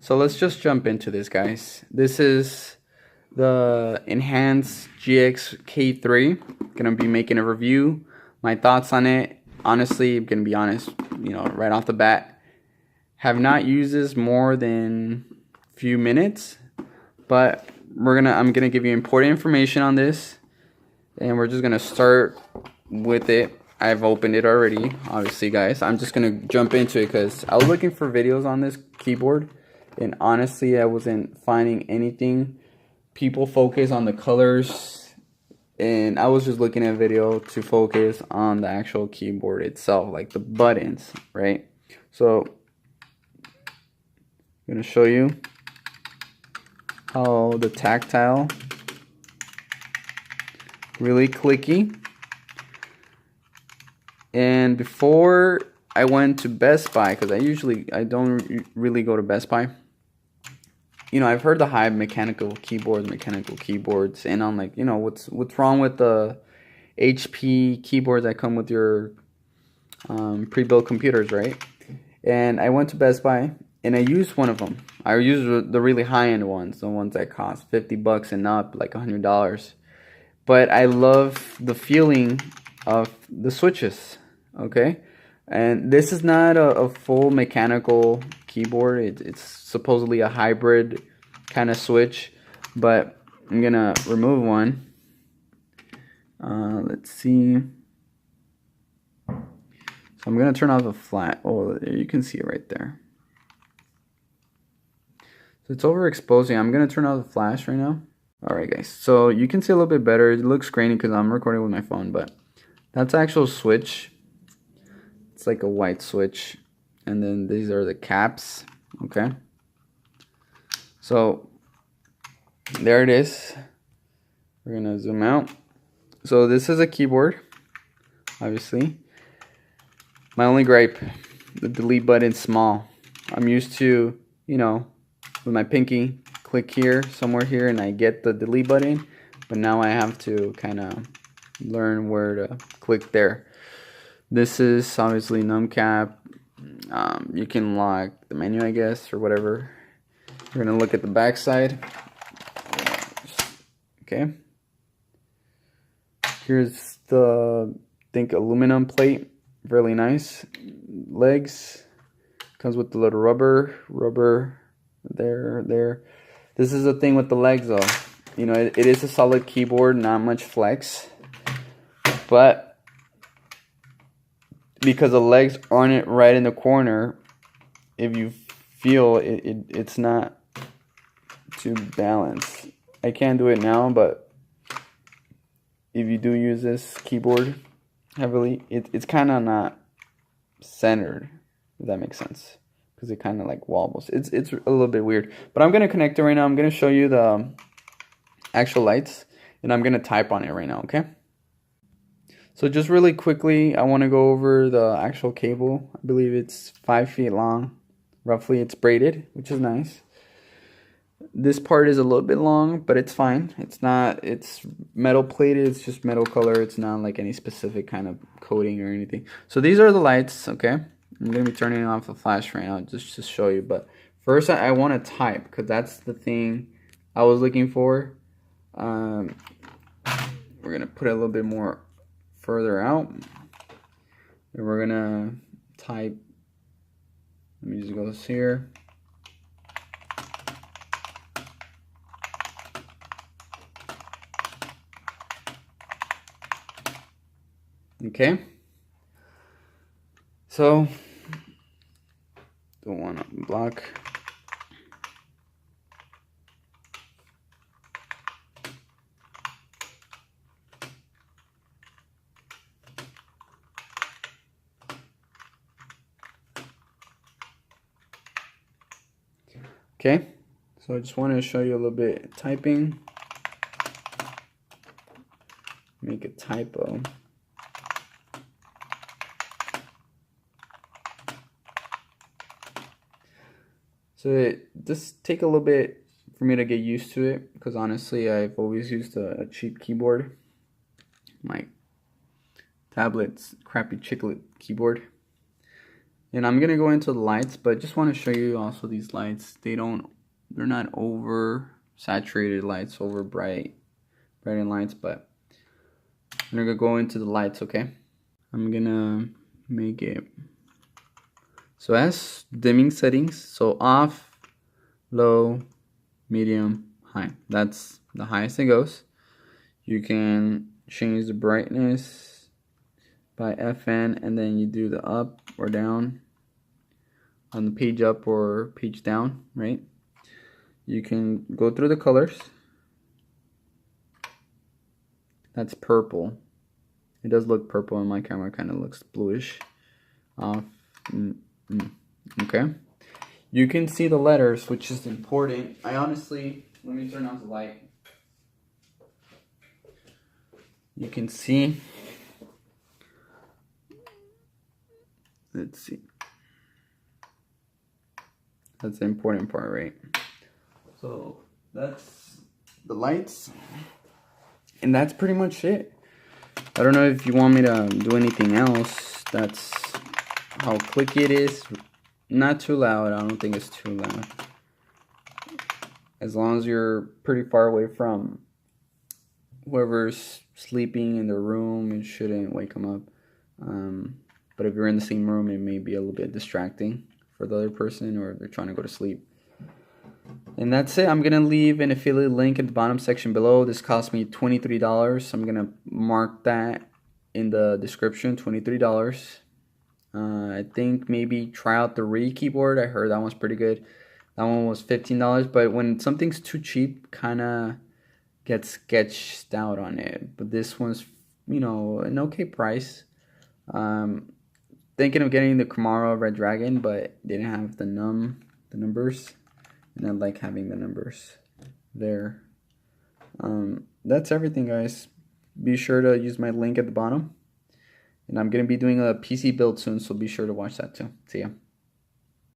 So let's just jump into this, guys. This is the enhanced GX-K3. Gonna be making a review, my thoughts on it. Honestly, I'm gonna be honest, right off the bat, have not used this more than a few minutes, but I'm gonna give you important information on this, and we're just gonna start with it. I've opened it already, obviously, guys. I'm just gonna jump into it because I was looking for videos on this keyboard, and honestly, I wasn't finding anything. People focus on the colors, and I was just looking at video to focus on the actual keyboard itself, like the buttons, right? So I'm gonna show you how the tactile, really clicky. And before I went to Best Buy, because I don't really go to Best Buy. I've heard the hype, mechanical keyboards, and I'm like, what's wrong with the HP keyboards that come with your pre-built computers, right? And I went to Best Buy and I used one of them. I used the really high-end ones, the ones that cost $50 and up, like $100. But I love the feeling of the switches, okay? And this is not a full mechanical keyboard. It's supposedly a hybrid kind of switch, but I'm gonna remove one. Let's see. So I'm gonna turn off the flat. Oh, you can see it right there. So it's overexposing. I'm gonna turn off the flash right now. Alright, guys, so you can see a little bit better. It looks grainy because I'm recording with my phone, but that's actual switch. It's like a white switch, and then these are the caps. Okay, so there it is. We're gonna zoom out. So this is a keyboard, obviously. My only gripe, the delete button small. I'm used to, with my pinky, click here, somewhere here, and I get the delete button, but now I have to kind of learn where to click there. This is obviously numcap. You can lock the menu, I guess, or whatever. We're gonna look at the back side. Okay. Here's the, I think, aluminum plate. Really nice. Legs. Comes with the little rubber there. This is the thing with the legs, though. It is a solid keyboard, not much flex, but because the legs aren't right in the corner, if you feel it's not too balanced. I can't do it now, but if you do use this keyboard heavily, it's kind of not centered, if that makes sense, because it kind of like wobbles. It's a little bit weird, but I'm gonna connect it right now. I'm gonna show you the actual lights, and I'm gonna type on it right now. Okay. So just really quickly, I want to go over the actual cable. I believe it's 5 feet long. Roughly, it's braided, which is nice. This part is a little bit long, but it's fine. It's metal plated. It's just metal color. It's not like any specific kind of coating or anything. So these are the lights, okay? I'm going to be turning off the flash right now just to show you. But first, I want to type because that's the thing I was looking for. We're going to put it a little bit more further out, and we're gonna type. Let me just go here. Okay, so don't want to block. Okay, so I just want to show you a little bit typing. Make a typo. So it just take a little bit for me to get used to it, because honestly I've always used a cheap keyboard. My tablet's crappy chiclet keyboard. And I'm gonna go into the lights, but just want to show you also these lights. They're not over saturated lights, over bright lights, but I'm gonna go into the lights, okay? I'm gonna make it so as dimming settings, so off, low, medium, high. That's the highest it goes. You can change the brightness by FN, and then you do the up or down on the page up or page down, right? You can go through the colors. That's purple. It does look purple on my camera, kind of looks bluish. Off. Okay. You can see the letters, which is important. I honestly, let me turn off the light. You can see. Let's see. That's the important part, right? So that's the lights. And that's pretty much it. I don't know if you want me to do anything else. That's how clicky it is. Not too loud. I don't think it's too loud. As long as you're pretty far away from whoever's sleeping in the room, it shouldn't wake them up. But if you're in the same room, it may be a little bit distracting for the other person, or they're trying to go to sleep. And that's it. I'm gonna leave an affiliate link in the bottom section below. This cost me $23. I'm gonna mark that in the description, $23. I think maybe try out the Re keyboard. I heard that one's pretty good. That one was $15, but when something's too cheap, kind of gets sketched out on it. But this one's, you know, an okay price. Thinking of getting the Camaro Red Dragon, but didn't have the numbers, and I like having the numbers there. That's everything, guys. Be sure to use my link at the bottom, and I'm gonna be doing a PC build soon, so be sure to watch that too. See ya.